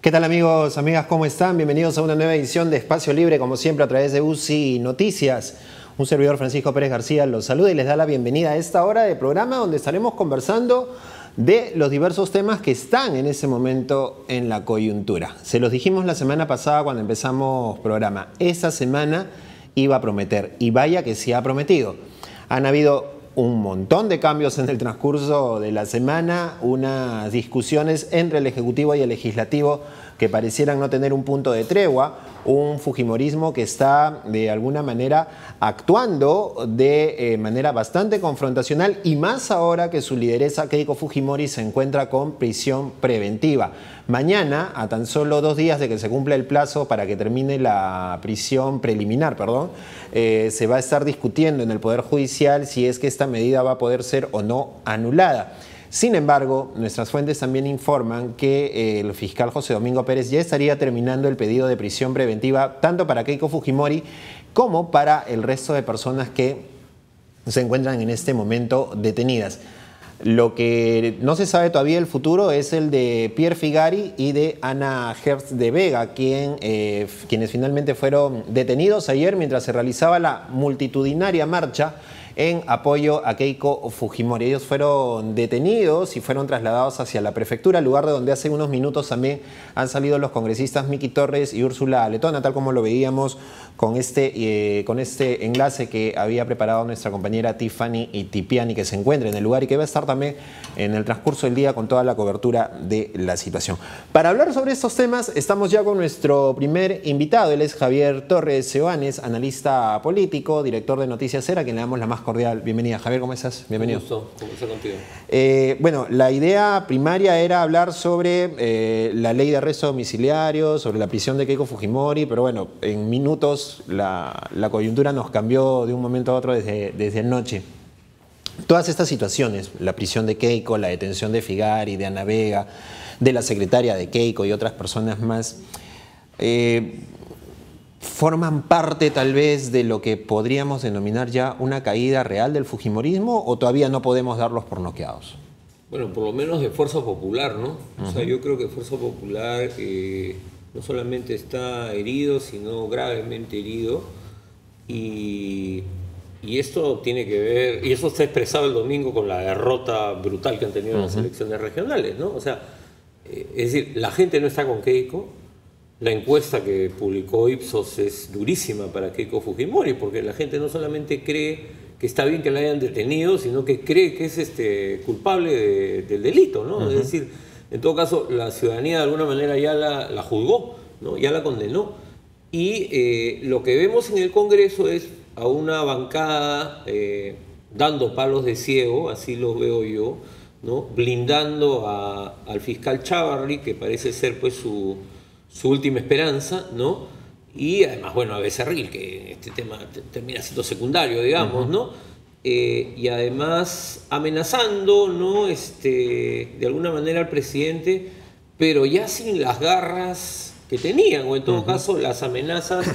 ¿Qué tal amigos, amigas? ¿Cómo están? Bienvenidos a una nueva edición de Espacio Libre, como siempre a través de UCI Noticias. Un servidor, Francisco Pérez García, los saluda y les da la bienvenida a esta hora de programa donde estaremos conversando de los diversos temas que están en ese momento en la coyuntura. Se los dijimos la semana pasada cuando empezamos programa. Esta semana iba a prometer y vaya que sí ha prometido. Han habido un montón de cambios en el transcurso de la semana, unas discusiones entre el Ejecutivo y el Legislativo que parecieran no tener un punto de tregua, un fujimorismo que está de alguna manera actuando de manera bastante confrontacional y más ahora que su lideresa Keiko Fujimori se encuentra con prisión preventiva. Mañana, a tan solo 2 días de que se cumpla el plazo para que termine la prisión preliminar, se va a estar discutiendo en el Poder Judicial si es que esta medida va a poder ser o no anulada. Sin embargo, nuestras fuentes también informan que el fiscal José Domingo Pérez ya estaría terminando el pedido de prisión preventiva tanto para Keiko Fujimori como para el resto de personas que se encuentran en este momento detenidas. Lo que no se sabe todavía el futuro es el de Pierre Figari y de Ana Hertz de Vega, quienes finalmente fueron detenidos ayer mientras se realizaba la multitudinaria marcha en apoyo a Keiko Fujimori. Ellos fueron detenidos y fueron trasladados hacia la prefectura, lugar de donde hace unos minutos también han salido los congresistas Miki Torres y Úrsula Letona, tal como lo veíamos con este enlace que había preparado nuestra compañera Tiffany Tipiani, que se encuentra en el lugar y que va a estar también en el transcurso del día con toda la cobertura de la situación. Para hablar sobre estos temas estamos ya con nuestro primer invitado. Él es Javier Torres Seoanes, analista político, director de Noticias Era, a quien le damos la más cordial bienvenida. Javier, ¿cómo estás? Bienvenido. Un gusto conversar contigo. Bueno, la idea primaria era hablar sobre la ley de arresto domiciliario, sobre la prisión de Keiko Fujimori, pero bueno, en minutos la coyuntura nos cambió de un momento a otro desde anoche. Todas estas situaciones, la prisión de Keiko, la detención de Figari, de Ana Vega, de la secretaria de Keiko y otras personas más, ¿forman parte tal vez de lo que podríamos denominar ya una caída real del fujimorismo o todavía no podemos darlos por noqueados? Bueno, por lo menos de Fuerza Popular, ¿no? O sea, yo creo que Fuerza Popular no solamente está herido, sino gravemente herido. Y esto tiene que ver, y eso está expresado el domingo con la derrota brutal que han tenido en las elecciones regionales, ¿no? O sea, es decir, la gente no está con Keiko. La encuesta que publicó Ipsos es durísima para Keiko Fujimori, porque la gente no solamente cree que está bien que la hayan detenido, sino que cree que es culpable del delito, ¿no? Es decir, en todo caso, la ciudadanía de alguna manera ya la juzgó, ¿no? Ya la condenó. Y lo que vemos en el Congreso es a una bancada dando palos de ciego, así lo veo yo, ¿no? Blindando al fiscal Chávarri, que parece ser pues su última esperanza, ¿no? Y además, bueno, a Becerril, que este tema termina siendo secundario, digamos, ¿no? Y además amenazando, ¿no? De alguna manera al presidente, pero ya sin las garras que tenían, o en todo caso las amenazas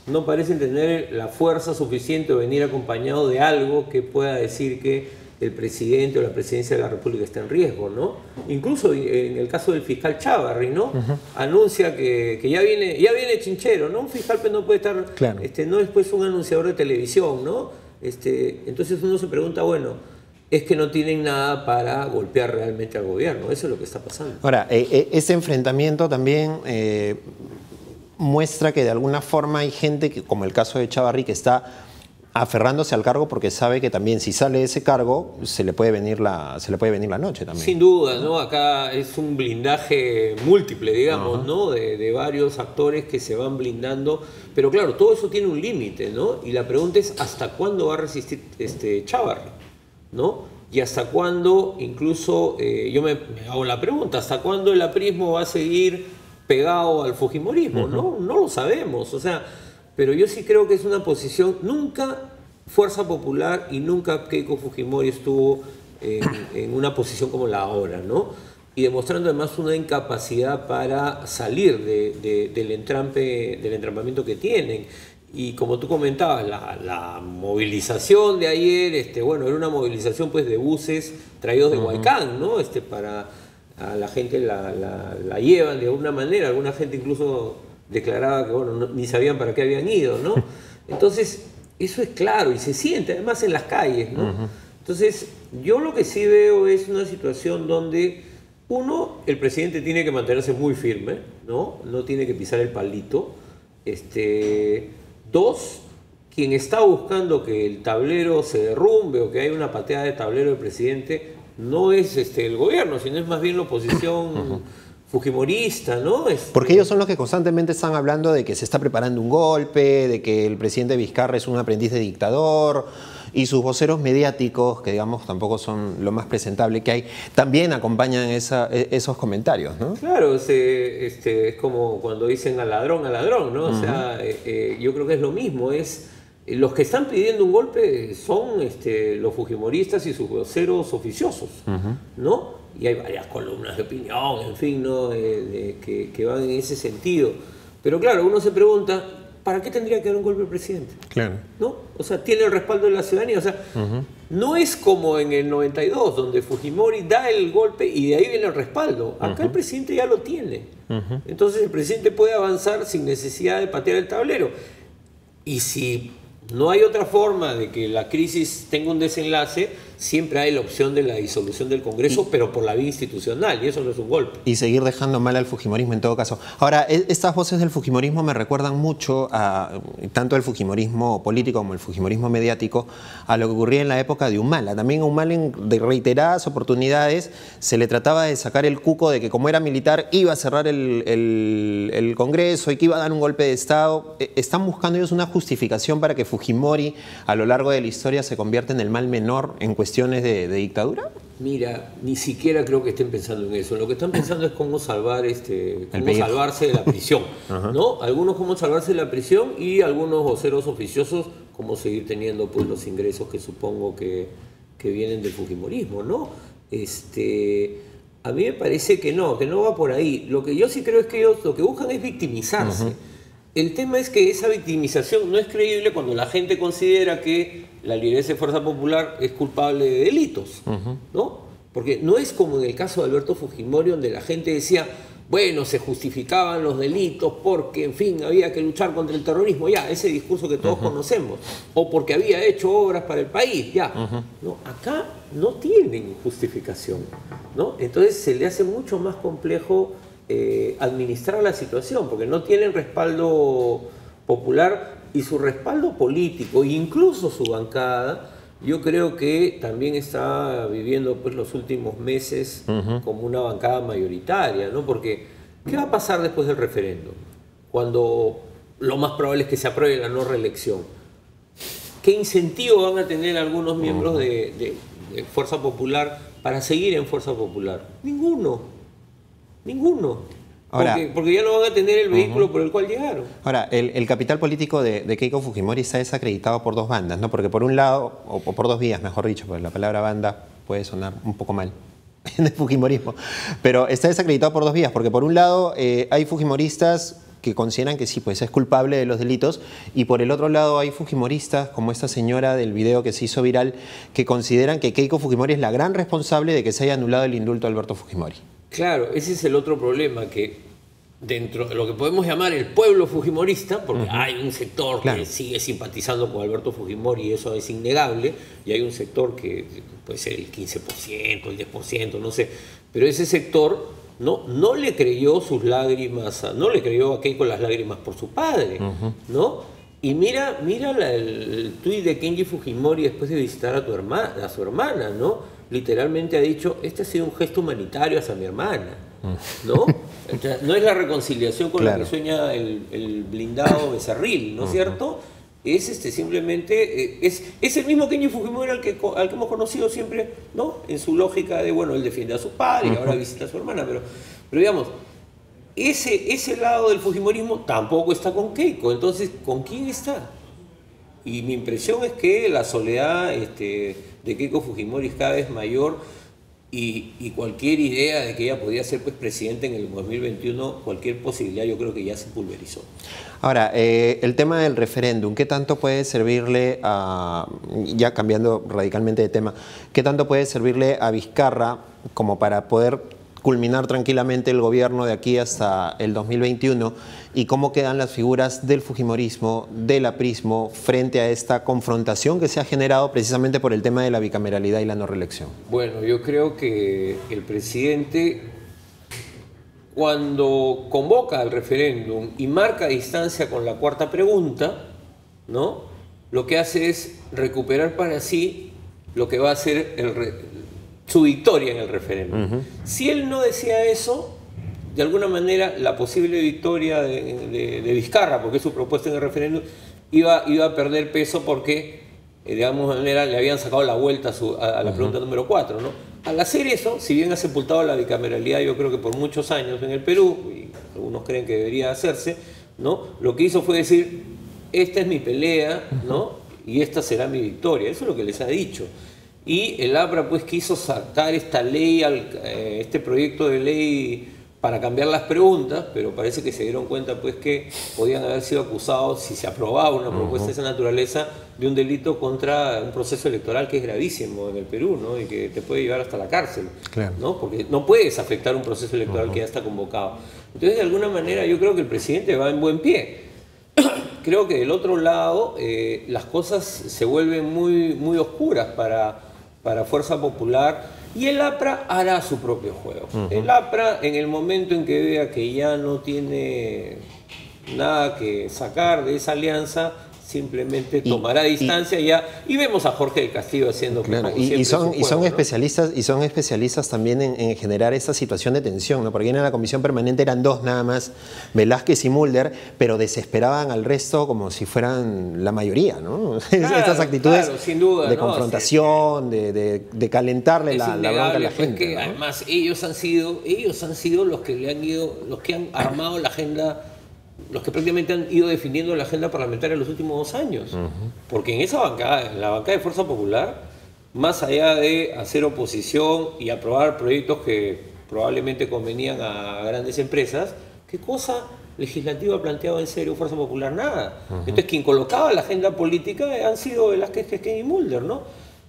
no parecen tener la fuerza suficiente o venir acompañado de algo que pueda decir que el presidente o la presidencia de la República está en riesgo, ¿no? Incluso en el caso del fiscal Chávarri, ¿no? Anuncia que ya viene Chinchero, ¿no? Un fiscal pues no puede estar, claro. No es pues un anunciador de televisión, ¿no? Entonces uno se pregunta, bueno, es que no tienen nada para golpear realmente al gobierno. Eso es lo que está pasando. Ahora, ese enfrentamiento también muestra que de alguna forma hay gente, como el caso de Chávarri, que está aferrándose al cargo porque sabe que también si sale ese cargo se le puede venir la noche también. Sin duda, ¿no? Acá es un blindaje múltiple, digamos, ¿no? De varios actores que se van blindando, pero claro, todo eso tiene un límite, ¿no? Y la pregunta es ¿hasta cuándo va a resistir Chávarri, ¿no? Y hasta cuándo, incluso yo me hago la pregunta, ¿hasta cuándo el aprismo va a seguir pegado al fujimorismo? ¿No? No lo sabemos, o sea, pero yo sí creo que es una posición, nunca Fuerza Popular y nunca Keiko Fujimori estuvo en una posición como la ahora, ¿no? Y demostrando además una incapacidad para salir del entrampamiento que tienen. Y como tú comentabas, la movilización de ayer, bueno, era una movilización pues de buses traídos de Huaycán, ¿no? a la gente la llevan de alguna manera, alguna gente incluso declaraba que bueno, ni sabían para qué habían ido, ¿no? Entonces, eso es claro y se siente además en las calles, ¿no? Entonces, yo lo que sí veo es una situación donde, uno, el presidente tiene que mantenerse muy firme, ¿no? No tiene que pisar el palito. Dos, quien está buscando que el tablero se derrumbe o que haya una pateada de tablero del presidente no es el gobierno, sino es más bien la oposición fujimorista, ¿no? Porque ellos son los que constantemente están hablando de que se está preparando un golpe, de que el presidente Vizcarra es un aprendiz de dictador, y sus voceros mediáticos, que digamos tampoco son lo más presentable que hay, también acompañan esos comentarios, ¿no? Claro, es como cuando dicen al ladrón, ¿no? O sea, yo creo que es lo mismo, los que están pidiendo un golpe son los fujimoristas y sus voceros oficiosos, ¿no? Y hay varias columnas de opinión, en fin, ¿no? Que van en ese sentido. Pero claro, uno se pregunta, ¿para qué tendría que dar un golpe al presidente? Claro. ¿No? O sea, tiene el respaldo de la ciudadanía. O sea, no es como en el 92, donde Fujimori da el golpe y de ahí viene el respaldo. Acá el presidente ya lo tiene. Entonces el presidente puede avanzar sin necesidad de patear el tablero. Y si no hay otra forma de que la crisis tenga un desenlace, siempre hay la opción de la disolución del Congreso, pero por la vía institucional, y eso no es un golpe. Y seguir dejando mal al fujimorismo en todo caso. Ahora, estas voces del fujimorismo me recuerdan mucho a tanto el fujimorismo político como el fujimorismo mediático, a lo que ocurría en la época de Humala. También a Humala, de reiteradas oportunidades, se le trataba de sacar el cuco de que como era militar iba a cerrar el Congreso y que iba a dar un golpe de Estado. Están buscando ellos una justificación para que Fujimori a lo largo de la historia se convierta en el mal menor en cuestiones de dictadura. Mira, ni siquiera creo que estén pensando en eso. Lo que están pensando es cómo salvar cómo salvarse de la prisión, ¿no? Algunos cómo salvarse de la prisión y algunos voceros oficiosos cómo seguir teniendo pues los ingresos que supongo que vienen del fujimorismo, ¿no? A mí me parece que no va por ahí. Lo que yo sí creo es que ellos lo que buscan es victimizarse. El tema es que esa victimización no es creíble cuando la gente considera que la Lideresa de Fuerza Popular es culpable de delitos, ¿no? Porque no es como en el caso de Alberto Fujimori, donde la gente decía, bueno, se justificaban los delitos porque, en fin, había que luchar contra el terrorismo, ya, ese discurso que todos conocemos, o porque había hecho obras para el país, ya. No, acá no tienen justificación, ¿no? Entonces se le hace mucho más complejo administrar la situación, porque no tienen respaldo popular y su respaldo político, incluso su bancada, yo creo que también está viviendo pues, los últimos meses como una bancada mayoritaria, ¿no? Porque, ¿qué va a pasar después del referéndum? Cuando lo más probable es que se apruebe la no reelección. ¿Qué incentivo van a tener algunos miembros de Fuerza Popular para seguir en Fuerza Popular? Ninguno. Ahora, porque ya no van a tener el vehículo por el cual llegaron. Ahora, el capital político de Keiko Fujimori está desacreditado por dos bandas, ¿no? Porque por un lado, o por dos vías, mejor dicho, porque la palabra banda puede sonar un poco mal en el fujimorismo, pero está desacreditado por dos vías, porque por un lado hay fujimoristas que consideran que sí, pues es culpable de los delitos, y por el otro lado hay fujimoristas, como esta señora del video que se hizo viral, que consideran que Keiko Fujimori es la gran responsable de que se haya anulado el indulto a Alberto Fujimori. Claro, ese es el otro problema, que dentro de lo que podemos llamar el pueblo fujimorista, porque hay un sector que sigue simpatizando con Alberto Fujimori y eso es innegable, y hay un sector que puede ser el 15%, el 10%, no sé, pero ese sector no le creyó sus lágrimas, no le creyó a Keiko las lágrimas por su padre, ¿no? Y mira el tuit de Kenji Fujimori después de visitar a su hermana, ¿no? Literalmente ha dicho, este ha sido un gesto humanitario hacia mi hermana, ¿no? No es la reconciliación con la que sueña el blindado Becerril, ¿no es cierto? Es simplemente, es el mismo Kenji Fujimori al que hemos conocido siempre, ¿no? En su lógica de, bueno, él defiende a su padre y ahora visita a su hermana, pero digamos, ese lado del fujimorismo tampoco está con Keiko, entonces, ¿con quién está? Y mi impresión es que la soledad de Keiko Fujimori es cada vez mayor y cualquier idea de que ella podía ser pues, presidenta en el 2021, cualquier posibilidad yo creo que ya se pulverizó. Ahora, el tema del referéndum, ¿qué tanto puede servirle a, ya cambiando radicalmente de tema, qué tanto puede servirle a Vizcarra como para poder culminar tranquilamente el gobierno de aquí hasta el 2021 y cómo quedan las figuras del fujimorismo, del aprismo frente a esta confrontación que se ha generado precisamente por el tema de la bicameralidad y la no reelección. Bueno, yo creo que el presidente, cuando convoca al referéndum y marca distancia con la cuarta pregunta, ¿no?, lo que hace es recuperar para sí lo que va a ser su victoria en el referéndum. Si él no decía eso, de alguna manera la posible victoria de Vizcarra, porque es su propuesta en el referéndum, iba a perder peso porque, digamos, de manera le habían sacado la vuelta a la pregunta número 4, ¿no? Al hacer eso, si bien ha sepultado la bicameralidad, yo creo que por muchos años en el Perú, y algunos creen que debería hacerse, ¿no?, lo que hizo fue decir, esta es mi pelea, ¿no?, y esta será mi victoria. Eso es lo que les ha dicho. Y el APRA pues quiso sacar esta ley, este proyecto de ley para cambiar las preguntas, pero parece que se dieron cuenta pues que podían haber sido acusados, si se aprobaba una propuesta de esa naturaleza, de un delito contra un proceso electoral que es gravísimo en el Perú, ¿no?, y que te puede llevar hasta la cárcel, claro, ¿no?, porque no puedes afectar un proceso electoral que ya está convocado. Entonces, de alguna manera, yo creo que el presidente va en buen pie. Creo que del otro lado las cosas se vuelven muy oscuras para Fuerza Popular, y el APRA hará su propio juego. El APRA, en el momento en que vea que ya no tiene nada que sacar de esa alianza, simplemente tomará distancia y vemos a Jorge del Castillo haciendo, claro, son especialistas también en generar esta situación de tensión, ¿no? Porque en la comisión permanente eran dos nada más, Velázquez y Mulder, pero desesperaban al resto como si fueran la mayoría, ¿no? Claro, estas actitudes, claro, sin duda, de confrontación, de calentarle la bronca a la gente, que, ¿no? Además ellos han sido los que han armado la agenda, los que prácticamente han ido definiendo la agenda parlamentaria en los últimos 2 años. Porque en esa bancada, en la bancada de Fuerza Popular, más allá de hacer oposición y aprobar proyectos que probablemente convenían a grandes empresas, ¿qué cosa legislativa ha planteado en serio Fuerza Popular? Nada. Entonces, quien colocaba la agenda política han sido Velázquez, Quesquén y Mulder, ¿no?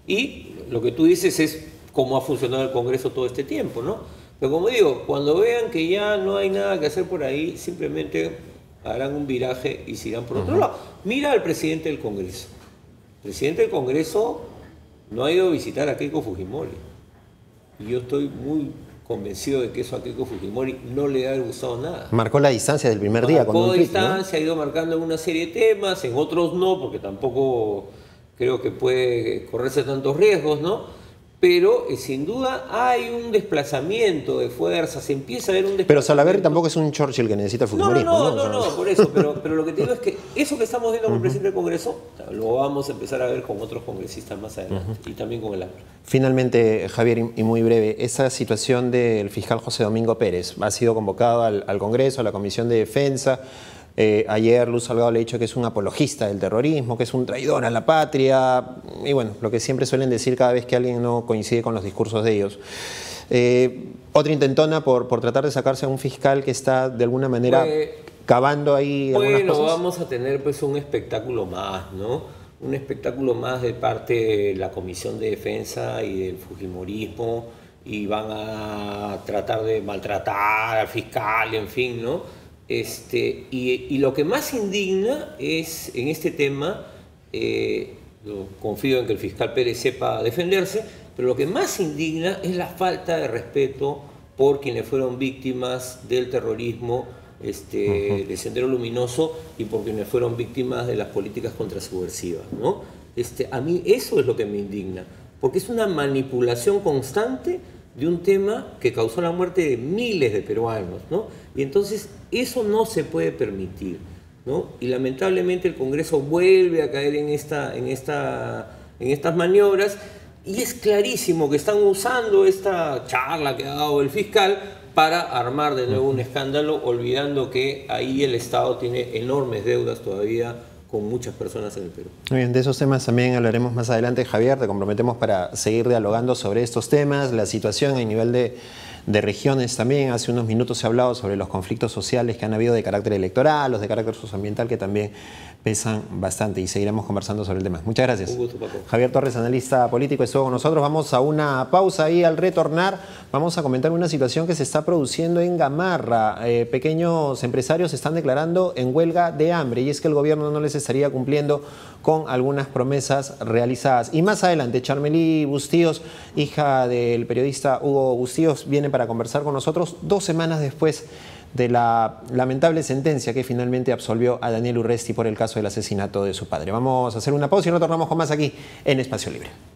Y lo que tú dices es cómo ha funcionado el Congreso todo este tiempo, ¿no? Pero como digo, cuando vean que ya no hay nada que hacer por ahí, simplemente harán un viraje y se irán por otro lado. Mira al presidente del Congreso. El presidente del Congreso no ha ido a visitar a Keiko Fujimori. Y yo estoy muy convencido de que eso a Keiko Fujimori no le ha gustado nada. Marcó la distancia del primer día. Marcó distancia, ¿no? Ha ido marcando en una serie de temas, en otros no, porque tampoco creo que puede correrse tantos riesgos, ¿no? Pero sin duda hay un desplazamiento de fuerzas, se empieza a ver un desplazamiento. Pero Salaverry tampoco es un Churchill que necesita el fujimorismo, No, por eso, pero lo que te digo es que eso que estamos viendo con el presidente del Congreso, lo vamos a empezar a ver con otros congresistas más adelante, y también con el APRA. Finalmente, Javier, y muy breve, esa situación del fiscal José Domingo Pérez ha sido convocado al Congreso, a la Comisión de Defensa. Ayer Luz Salgado le ha dicho que es un apologista del terrorismo, que es un traidor a la patria, y bueno, lo que siempre suelen decir cada vez que alguien no coincide con los discursos de ellos. Otra intentona por tratar de sacarse a un fiscal que está de alguna manera cavando ahí algunas cosas. Vamos a tener pues un espectáculo más, ¿no? Un espectáculo más de parte de la Comisión de Defensa y del fujimorismo, y van a tratar de maltratar al fiscal, en fin, ¿no? Y lo que más indigna es, en este tema, confío en que el fiscal Pérez sepa defenderse, pero lo que más indigna es la falta de respeto por quienes fueron víctimas del terrorismo de Sendero Luminoso y por quienes fueron víctimas de las políticas contrasubversivas, ¿no? A mí eso es lo que me indigna, porque es una manipulación constante de un tema que causó la muerte de miles de peruanos, ¿no? Y entonces eso no se puede permitir, ¿no? Y lamentablemente el Congreso vuelve a caer en estas maniobras, y es clarísimo que están usando esta charla que ha dado el fiscal para armar de nuevo un escándalo, olvidando que ahí el Estado tiene enormes deudas todavía con muchas personas en el Perú. Muy bien, de esos temas también hablaremos más adelante, Javier. Te comprometemos para seguir dialogando sobre estos temas, la situación a nivel de de regiones también. Hace unos minutos se ha hablado sobre los conflictos sociales que han habido de carácter electoral, los de carácter socioambiental, que también pesan bastante, y seguiremos conversando sobre el tema. Muchas gracias. Un gusto, Paco. Javier Torres, analista político, estuvo con nosotros. Vamos a una pausa y al retornar vamos a comentar una situación que se está produciendo en Gamarra. Pequeños empresarios están declarando en huelga de hambre, y es que el gobierno no les estaría cumpliendo con algunas promesas realizadas. Y más adelante, Charmely Bustíos, hija del periodista Hugo Bustíos, viene para conversar con nosotros 2 semanas después de la lamentable sentencia que finalmente absolvió a Daniel Urresti por el caso del asesinato de su padre. Vamos a hacer una pausa y retornamos con más aquí en Espacio Libre.